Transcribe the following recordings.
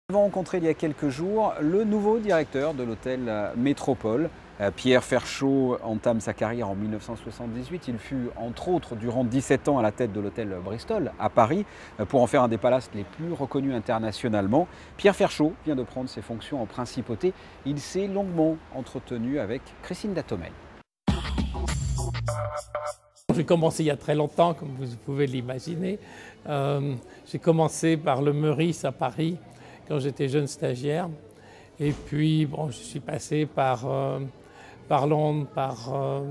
Nous avons rencontré il y a quelques jours le nouveau directeur de l'hôtel Métropole. Pierre Ferchaud entame sa carrière en 1978. Il fut entre autres durant 17 ans à la tête de l'hôtel Bristol à Paris pour en faire un des palaces les plus reconnus internationalement. Pierre Ferchaud vient de prendre ses fonctions en principauté. Il s'est longuement entretenu avec Christine Datomel. J'ai commencé il y a très longtemps, comme vous pouvez l'imaginer. J'ai commencé par le Meurice à Paris quand j'étais jeune stagiaire. Et puis, bon, je suis passé par Londres, par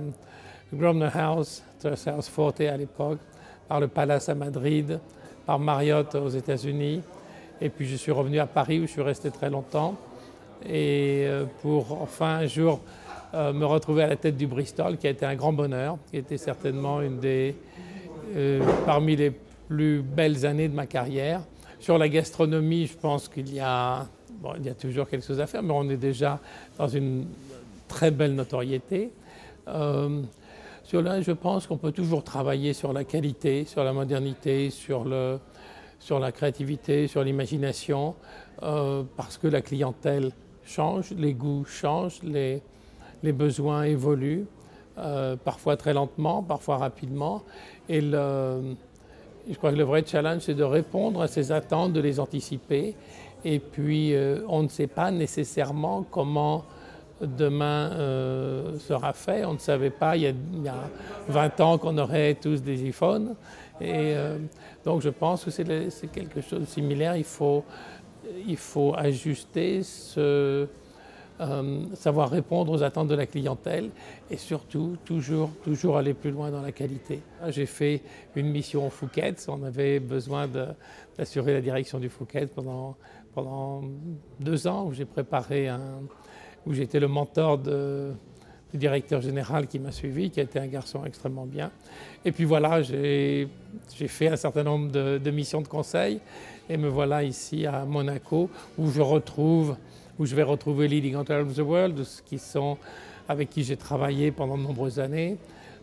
Grosvenor House, Terrace House Forte à l'époque, par le Palace à Madrid, par Marriott aux États-Unis. Et puis je suis revenu à Paris où je suis resté très longtemps. Et pour enfin un jour me retrouver à la tête du Bristol, qui a été un grand bonheur, qui était certainement une des parmi les plus belles années de ma carrière. Sur la gastronomie, je pense qu'il y a toujours quelque chose à faire, mais on est déjà dans une très belle notoriété. Sur là, je pense qu'on peut toujours travailler sur la qualité, sur la modernité, sur la créativité, sur l'imagination, parce que la clientèle change, les goûts changent, les besoins évoluent, parfois très lentement, parfois rapidement. Et je crois que le vrai challenge, c'est de répondre à ces attentes, de les anticiper. Et puis, on ne sait pas nécessairement comment demain sera fait. On ne savait pas il y a 20 ans qu'on aurait tous des iPhones. Et donc, je pense que c'est quelque chose de similaire. Il faut ajuster savoir répondre aux attentes de la clientèle et surtout toujours aller plus loin dans la qualité. J'ai fait une mission au Phuket, on avait besoin d'assurer la direction du Phuket pendant 2 ans, où j'étais le mentor du directeur général qui m'a suivi, qui a été un garçon extrêmement bien. Et puis voilà, j'ai fait un certain nombre de missions de conseil et me voilà ici à Monaco où je vais retrouver Leading Hotels of the World, avec qui j'ai travaillé pendant de nombreuses années.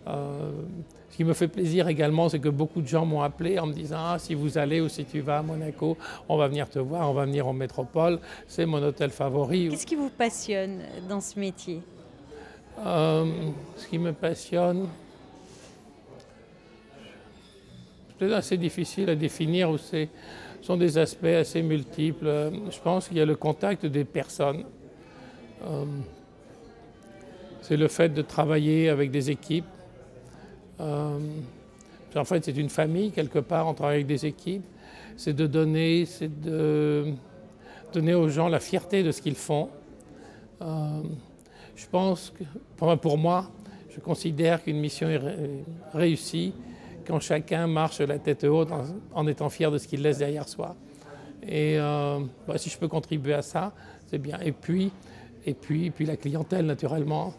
Ce qui me fait plaisir également, c'est que beaucoup de gens m'ont appelé en me disant « Ah, si vous allez ou si tu vas à Monaco, on va venir te voir, on va venir en métropole, c'est mon hôtel favori. » Qu'est-ce qui vous passionne dans ce métier? Ce qui me passionne, c'est assez difficile à définir, ce sont des aspects assez multiples. Je pense qu'il y a le contact des personnes. C'est le fait de travailler avec des équipes. En fait, c'est une famille, quelque part, on travaille avec des équipes. C'est de donner aux gens la fierté de ce qu'ils font. Je pense que, pour moi, je considère qu'une mission est réussie quand chacun marche la tête haute en étant fier de ce qu'il laisse derrière soi. Et si je peux contribuer à ça, c'est bien. Et puis la clientèle, naturellement.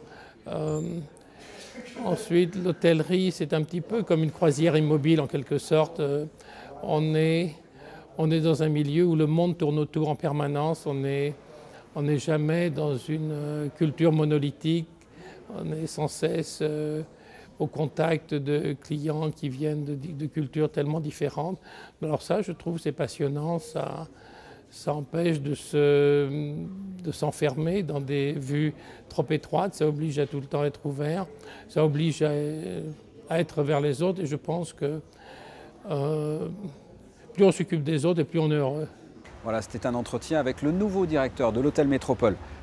Ensuite, l'hôtellerie, c'est un petit peu comme une croisière immobile, en quelque sorte. On est dans un milieu où le monde tourne autour en permanence. On n'est jamais dans une culture monolithique. On est sans cesse au contact de clients qui viennent de cultures tellement différentes. Alors ça, je trouve, c'est passionnant. Ça empêche de s'enfermer dans des vues trop étroites. Ça oblige à tout le temps être ouvert. Ça oblige à être vers les autres. Et je pense que plus on s'occupe des autres et plus on est heureux. Voilà, c'était un entretien avec le nouveau directeur de l'hôtel Métropole